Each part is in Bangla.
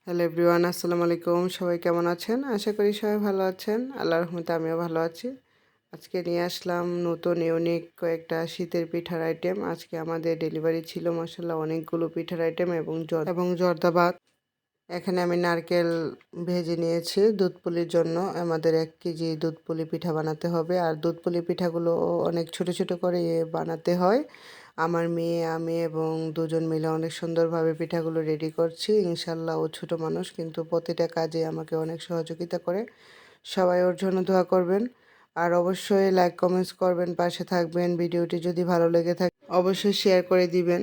হ্যালো এভরিওয়ান, আসসালামু আলাইকুম। সবাই কেমন আছেন? আশা করি সবাই ভালো আছেন। আল্লাহর রহমতে আমিও ভালো আছি। আজকে নিয়ে আসলাম নতুন ইউনিক কয়েকটা শীতের পিঠার আইটেম। আজকে আমাদের ডেলিভারি ছিল মাশাআল্লাহ অনেকগুলো পিঠার আইটেম এবং জর্দা ভাত। এখানে আমি নারকেল ভেজে নিয়েছি দুধ পুলির জন্য। আমাদের ১ কেজি দুধ পুলি পিঠা বানাতে হবে। আর দুধ পুলি পিঠাগুলো অনেক ছোট, ছোট করে বানাতে হয়। আমার মেয়ে, আমি এবং দুজন মিলে অনেক সুন্দরভাবে পিঠাগুলো রেডি করছি। ইনশাআল্লাহ ও ছোট মানুষ কিন্তু প্রতিটা কাজে আমাকে অনেক সহযোগিতা করে। সবাই ওর জন্য দোয়া করবেন। আর অবশ্যই লাইক, কমেন্টস করবেন, পাশে থাকবেন। ভিডিওটি যদি ভালো লেগে থাকে অবশ্যই শেয়ার করে দিবেন।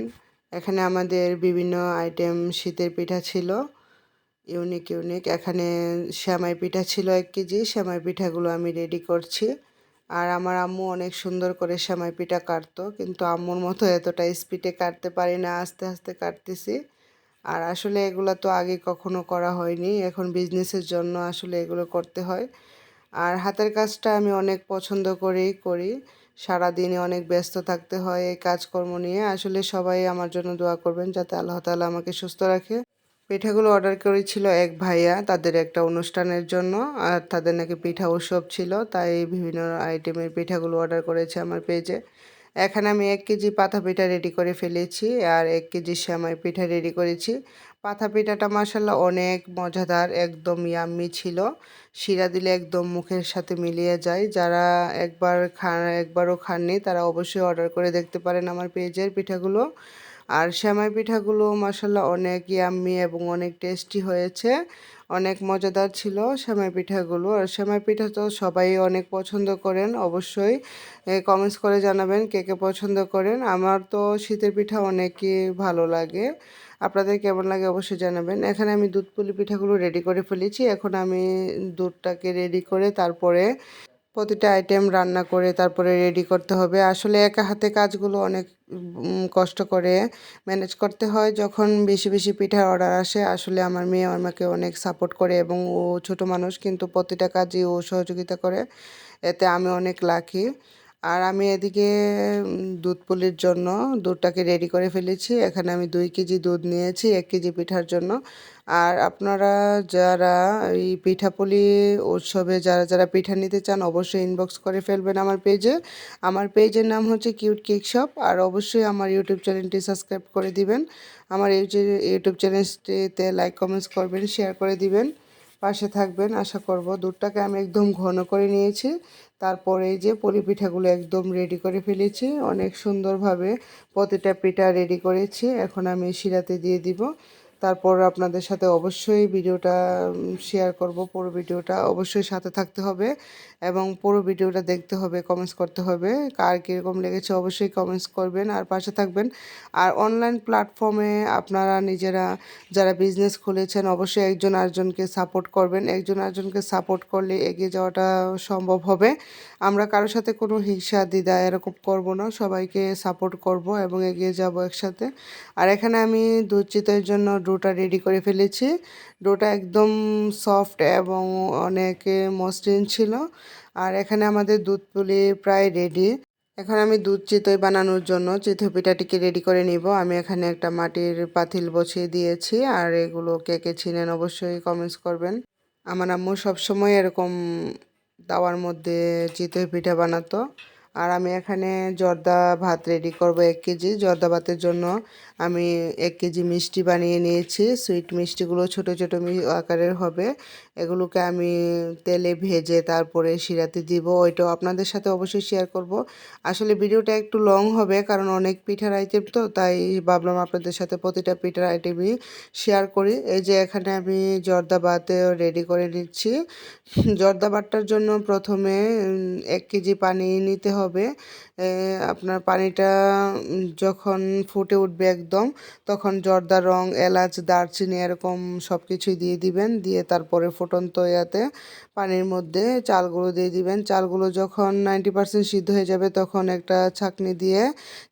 এখানে আমাদের বিভিন্ন আইটেম শীতের পিঠা ছিল। ইউনিক এখানে সেমাই পিঠা ছিল ১ কেজি। সেমাই পিঠাগুলো আমি রেডি করছি। আর আমার আম্মু অনেক সুন্দর করে সেমাই পিঠা কাটতো। কিন্তু আম্মুর মতো এতটা স্পিডে কাটতে পারি না। আস্তে, আস্তে কাটতেছি। আর আসলে এগুলা তো আগে কখনো করা হয়নি। এখন বিজনেসের জন্য আসলে এগুলো করতে হয়। আর হাতের কাজটা আমি অনেক পছন্দ করেই করি। সারাদিনে অনেক ব্যস্ত থাকতে হয় এই কাজকর্ম নিয়ে। আসলে সবাই আমার জন্য দোয়া করবেন যাতে আল্লাহ তাআলা আমাকে সুস্থ রাখে। পিঠাগুলো অর্ডার করেছিল এক ভাইয়া তাদের একটা অনুষ্ঠানের জন্য। আর তাদের নাকি পিঠা উৎসব ছিল, তাই বিভিন্ন আইটেমের পিঠাগুলো অর্ডার করেছে আমার পেজে। এখানে আমি ১ কেজি পাতা পিঠা রেডি করে ফেলেছি আর ১ কেজি সেমাই পিঠা রেডি করেছি। পাতা পিঠাটা মাশাআল্লাহ অনেক মজাদার, একদম ইয়াম্মি ছিল। শিরা দিলে একদম মুখের সাথে মিলিয়ে যায়। যারা একবারও খাননি তারা অবশ্যই অর্ডার করে দেখতে পারেন আমার পেজের পিঠাগুলো। আর সেমাই পিঠাগুলো মাশাআল্লাহ অনেক ইয়াম্মি এবং অনেক টেস্টি হয়েছে। অনেক মজাদার ছিল সেমাই পিঠাগুলো। আর সেমাই পিঠা তো সবাই অনেক পছন্দ করেন। অবশ্যই কমেন্টস করে জানাবেন কে, কে পছন্দ করেন। আমার তো শীতের পিঠা অনেকই ভালো লাগে। আপনাদের কেমন লাগে অবশ্যই জানাবেন। এখানে আমি দুধ পুলি পিঠাগুলো রেডি করে ফেলেছি। এখন আমি দুধটাকে রেডি করে তারপরে প্রতিটা আইটেম রান্না করে তারপরে রেডি করতে হবে। আসলে একা হাতে কাজগুলো অনেক কষ্ট করে ম্যানেজ করতে হয়। যখন বেশি, বেশি পিঠার অর্ডার আসে আসলে আমার মেয়ে আমাকে অনেক সাপোর্ট করে এবং ও ছোট মানুষ কিন্তু প্রতিটা কাজেই ও সহযোগিতা করে। এতে আমি অনেক লাকি। আর আমি এদিকে দুধ পুলির জন্য দুধটাকে রেডি করে ফেলেছি। এখানে আমি ২ কেজি দুধ নিয়েছি ১ কেজি পিঠার জন্য। আর আপনারা যারা এই পিঠাপুলি উৎসবে যারা পিঠা নিতে চান অবশ্যই ইনবক্স করে ফেলবেন আমার পেজে। আমার পেজের নাম হচ্ছে কিউট কেক শপ। আর অবশ্যই আমার ইউটিউব চ্যানেলটি সাবস্ক্রাইব করে দিবেন। আমার ইউটিউব চ্যানেলটিতে লাইক, কমেন্টস করবেন, শেয়ার করে দিবেন। পাশে থাকবেন আশা করব। দুধটাকে আমি একদম ঘন করে নিয়েছি। তারপরে এই যে পুলি পিঠাগুলো একদম রেডি করে ফেলেছি। অনেক সুন্দরভাবে প্রতিটা পিঠা রেডি করেছি। এখন আমি শিরাতে দিয়ে দিব। তারপর আপনাদের সাথে অবশ্যই ভিডিওটা শেয়ার করব। পুরো ভিডিওটা অবশ্যই সাথে থাকতে হবে এবং পুরো ভিডিওটা দেখতে হবে, কমেন্টস করতে হবে। কার কীরকম লেগেছে অবশ্যই কমেন্টস করবেন আর পাশে থাকবেন। আর অনলাইন প্ল্যাটফর্মে আপনারা নিজেরা যারা বিজনেস খুলেছেন অবশ্যই একজন আরেকজনকে সাপোর্ট করবেন। একজন আরেকজনকে সাপোর্ট করলে এগিয়ে যাওয়াটা সম্ভব হবে। আমরা কারোর সাথে কোনো হিংসা দ্বিধা এরকম করব না। সবাইকে সাপোর্ট করব এবং এগিয়ে যাব একসাথে। আর এখানে আমি দুধ চিতইয়ের জন্য ডোটা রেডি করে ফেলেছি। ডোটা একদম সফট এবং অনেক মসৃণ ছিল। আর এখানে আমাদের দুধ পুলি প্রায় রেডি। এখন আমি দুধ চিতই বানানোর জন্য চিতই পিঠাটিকে রেডি করে নিব। আমি এখানে একটা মাটির পাতিল বসিয়ে দিয়েছি। আর এগুলো কে, কে চিনেন অবশ্যই কমেন্টস করবেন। আমার আম্মু সবসময় এরকম তাওয়ার মধ্যে চিতই পিঠা বানাতো। আর আমি এখানে জর্দা ভাত রেডি করব ১ কেজি। জর্দা ভাতের জন্য আমি ১ কেজি মিষ্টি বানিয়ে নিয়েছি। সুইট মিষ্টিগুলো ছোট, ছোট আকারের হবে। এগুলোকে আমি তেলে ভেজে তারপরে শিরাতে দিব। ওইটাও আপনাদের সাথে অবশ্যই শেয়ার করব। আসলে ভিডিওটা একটু লং হবে কারণ অনেক পিঠার আইটেম তো, তাই ভাবলাম আপনাদের সাথে প্রতিটা পিঠার আইটেমই শেয়ার করি। এই যে এখানে আমি জর্দা ভাতও রেডি করে নিচ্ছি। জর্দা বাটটার জন্য প্রথমে ১ কেজি পানি নিতে হবে। আপনার পানিটা যখন ফুটে উঠবে একদম, তখন জর্দার রং, এলাচ, দারচিনি এরকম সব কিছুই দিয়ে দিবেন। দিয়ে তারপরে ফুটন্ত ইয়াতে পানির মধ্যে চালগুলো দিয়ে দিবেন। চালগুলো যখন 90% সিদ্ধ হয়ে যাবে তখন একটা ছাঁকনি দিয়ে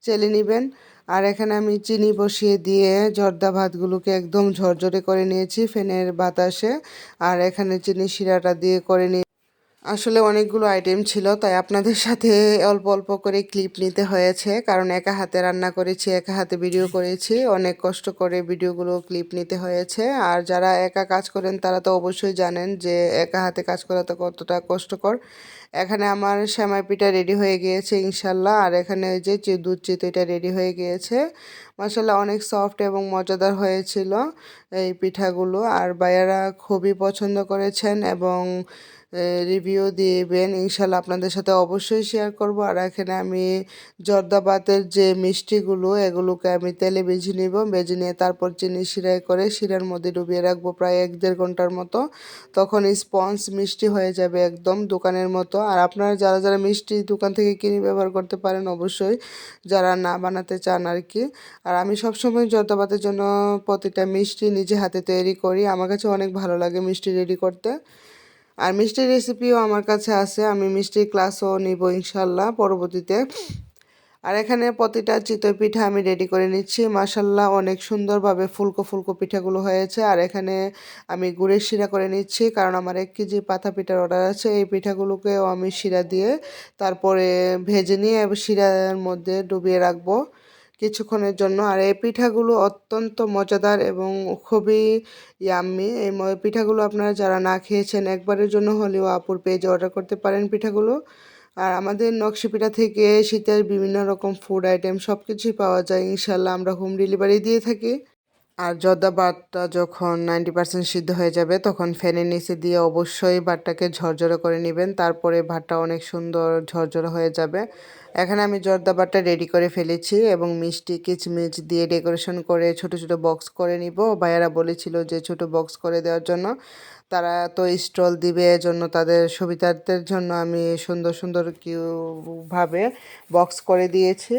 চেলে নিবেন। আর এখানে আমি চিনি বসিয়ে দিয়ে জর্দা ভাতগুলোকে একদম ঝরঝরে করে নিয়েছি ফ্যানের বাতাসে। আর এখানে চিনি শিরাটা দিয়ে করে নিয়ে আসলে অনেকগুলো আইটেম ছিল, তাই আপনাদের সাথে অল্প অল্প করে ক্লিপ নিতে হয়েছে, কারণ একা হাতে রান্না করেছি, একা হাতে ভিডিও করেছি, অনেক কষ্ট করে ভিডিওগুলো ক্লিপ নিতে হয়েছে। আর যারা একা কাজ করেন তারা তো অবশ্যই জানেন যে একা হাতে কাজ করা তো কতটা কষ্টকর। এখানে আমার সেমাই পিঠা রেডি হয়ে গিয়েছে ইনশাল্লাহ, আর এখানে ওই যে দুধ চিতইটা রেডি হয়ে গিয়েছে। মাসাল্লাহ অনেক সফট এবং মজাদার হয়েছিল এই পিঠাগুলো, আর ভাইয়ারা খুবই পছন্দ করেছেন এবং রিভিউ দিবেন ইনশাল্লাহ, আপনাদের সাথে অবশ্যই শেয়ার করব। আর এখানে আমি জর্দাবাতের যে মিষ্টিগুলো এগুলোকে আমি তেলে ভেজে নিব, ভেজে নিয়ে তারপর চিনি শিরায় করে শিরার মধ্যে ডুবিয়ে রাখবো প্রায় 1-1.5 ঘন্টার মতো। তখন স্পঞ্জ মিষ্টি হয়ে যাবে একদম দোকানের মতো। আর আপনারা যারা যারা মিষ্টি দোকান থেকে কিনে ব্যবহার করতে পারেন অবশ্যই, যারা না বানাতে চান আর কি। আর আমি সবসময় জর্দাবাতের জন্য প্রতিটা মিষ্টি নিজে হাতে তৈরি করি, আমার কাছে অনেক ভালো লাগে মিষ্টি রেডি করতে। আর মিষ্টির রেসিপিও আমার কাছে আছে, আমি মিষ্টির ক্লাসও নিব ইনশাল্লাহ পরবর্তীতে। আর এখানে প্রতিটা চিতই পিঠা আমি রেডি করে নিচ্ছি, মাশাল্লাহ অনেক সুন্দরভাবে ফুলকো ফুলকো পিঠাগুলো হয়েছে। আর এখানে আমি গুড়ের শিরা করে নিচ্ছি, কারণ আমার 1 কেজি পাতা পিঠার অর্ডার আছে। এই পিঠাগুলোকেও আমি শিরা দিয়ে তারপরে ভেজে নিয়ে শিরার মধ্যে ডুবিয়ে রাখবো কিছুক্ষণের জন্য। আর এই পিঠাগুলো অত্যন্ত মজাদার এবং খুবই ইয়াম্মি। এই পিঠাগুলো আপনারা যারা না খেয়েছেন একবারের জন্য হলেও আপুর পেজে অর্ডার করতে পারেন পিঠাগুলো। আর আমাদের নকশি পিঠা থেকে শীতের বিভিন্ন রকম ফুড আইটেম সব কিছুই পাওয়া যায় ইনশাল্লাহ, আমরা হোম ডেলিভারি দিয়ে থাকি। আর জর্দা ভাতটা যখন 90% সিদ্ধ হয়ে যাবে তখন ফ্যানের নিচে দিয়ে অবশ্যই ভাতটাকে ঝরঝরে করে নেবেন, তারপরে ভাতটা অনেক সুন্দর ঝরঝরে হয়ে যাবে। এখানে আমি জর্দা ভাতটা রেডি করে ফেলেছি এবং মিষ্টি কিচমিচ দিয়ে ডেকোরেশন করে ছোট ছোট বক্স করে নিব। ভাইয়ারা বলেছিল যে ছোট বক্স করে দেওয়ার জন্য, তারা তো স্টল দিবে, এজন্য তাদের সুবিধার্থের জন্য আমি সুন্দর সুন্দর ভাবে বক্স করে দিয়েছি।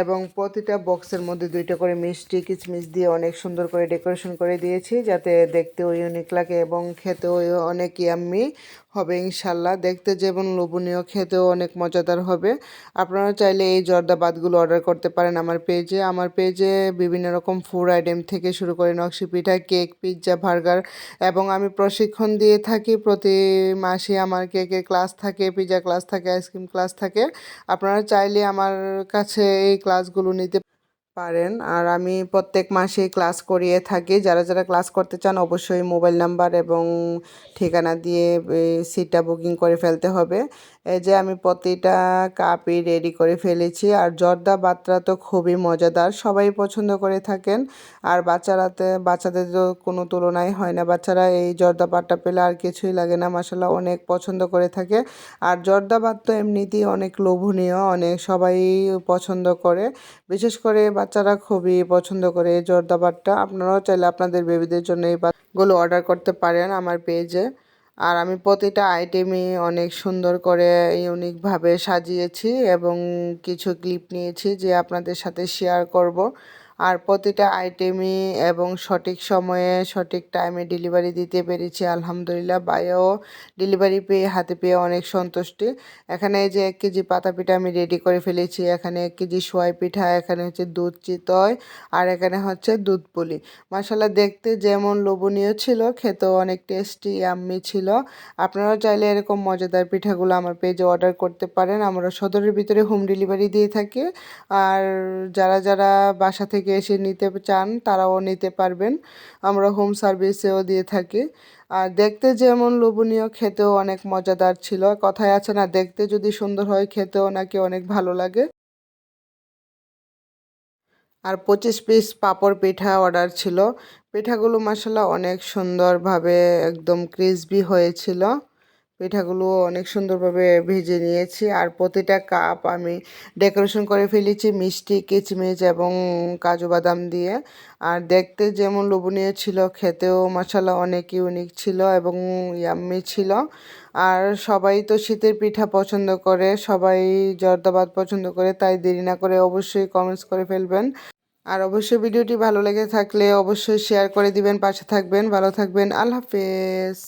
এবং প্রতিটা বক্সের মধ্যে 2টা করে মিষ্টি কিচমিচ দিয়ে অনেক সুন্দর করে ডেকোরেশন করে দিয়েছি, যাতে দেখতেও ইউনিক লাগে এবং খেতেও অনেক ইয়াম্মি হবে ইনশাল্লাহ। দেখতে যেমন লোভনীয়, খেতেও অনেক মজাদার হবে। আপনারা চাইলে এই জর্দা ভাতগুলো অর্ডার করতে পারেন আমার পেজে বিভিন্ন রকম ফুড আইটেম থেকে শুরু করে নকশি পিঠা, কেক, পিৎজা, বার্গার, এবং আমি প্রশিক্ষণ দিয়ে থাকি। প্রতি মাসে আমার কেকের ক্লাস থাকে, পিৎজা ক্লাস থাকে, আইসক্রিম ক্লাস থাকে। আপনারা চাইলে আমার কাছে এই ক্লাসগুলো নিতে পারেন। আর আমি প্রত্যেক মাসে ক্লাস করিয়ে থাকি, যারা যারা ক্লাস করতে চান অবশ্যই মোবাইল নাম্বার এবং ঠিকানা দিয়ে সিটটা বুকিং করে ফেলতে হবে। এই যে আমি প্রতিটা কাপই রেডি করে ফেলেছি। আর জর্দা ভাতটা তো খুবই মজাদার, সবাই পছন্দ করে থাকেন। আর বাচ্চাদের তো কোনো তুলনাই হয় না, বাচ্চারা এই জর্দা ভাতটা পেলে আর কিছুই লাগে না, মাসাল্লাহ অনেক পছন্দ করে থাকে। আর জর্দা ভাত তো এমনিতেই অনেক লোভনীয়, অনেক সবাই পছন্দ করে, বিশেষ করে বাচ্চারা খুবই পছন্দ করে এই জর্দা ভাতটা। আপনারাও চাইলে আপনাদের বেবিদের জন্য এই ভাতগুলো অর্ডার করতে পারেন আমার পেজে। আর আমি প্রতিটা আইটেমই অনেক সুন্দর করে ইউনিকভাবে সাজিয়েছি এবং কিছু ক্লিপ নিয়েছি যে আপনাদের সাথে শেয়ার করব। আর প্রতিটা আইটেমই এবং সঠিক সময়ে সঠিক টাইমে ডেলিভারি দিতে পেরেছি আলহামদুলিল্লাহ। ভাইয়াও ডেলিভারি পেয়ে হাতে পেয়ে অনেক সন্তুষ্টি। এখানে এই যে 1 কেজি পাতা পিঠা আমি রেডি করে ফেলেছি, এখানে 1 কেজি সোয়াই পিঠা, এখানে হচ্ছে দুধ চিতই, আর এখানে হচ্ছে দুধ পুলি। মাশাল্লাহ দেখতে যেমন লোভনীয় ছিল, খেতেও অনেক টেস্টি ইয়াম্মি ছিল। আপনারা চাইলে এরকম মজাদার পিঠাগুলো আমার পেজে অর্ডার করতে পারেন, আমরা সদরের ভিতরে হোম ডেলিভারি দিয়ে থাকি। আর যারা যারা বাসা থেকে এসে নিতে চান তারাও নিতে পারবেন, আমরা হোম সার্ভিসেও দিয়ে থাকি। আর দেখতে যেমন লোভনীয়, খেতেও অনেক মজাদার ছিল। কথায় আছে না, দেখতে যদি সুন্দর হয় খেতেও নাকি অনেক ভালো লাগে। আর 25 পিস পাঁপড় পিঠা অর্ডার ছিল। পিঠাগুলো মাসাল্লাহ অনেক সুন্দরভাবে একদম ক্রিসপি হয়েছিল। পিঠাগুলো অনেক সুন্দরভাবে ভেজে নিয়েছি। আর প্রতিটা কাপ আমি ডেকোরেশন করে ফেলেছি মিষ্টি কিচমিচ এবং কাজু বাদাম দিয়ে। আর দেখতে যেমন লোভনীয় ছিল, খেতেও মাসাল্লাহ অনেক ইউনিক ছিল এবং ইয়াম্মি ছিল। আর সবাই তো শীতের পিঠা পছন্দ করে, সবাই জর্দা ভাত পছন্দ করে, তাই দেরি না করে অবশ্যই কমেন্টস করে ফেলবেন। আর অবশ্যই ভিডিওটি ভালো লেগে থাকলে অবশ্যই শেয়ার করে দিবেন, পাশে থাকবেন, ভালো থাকবেন, আল্লাহ হাফেজ।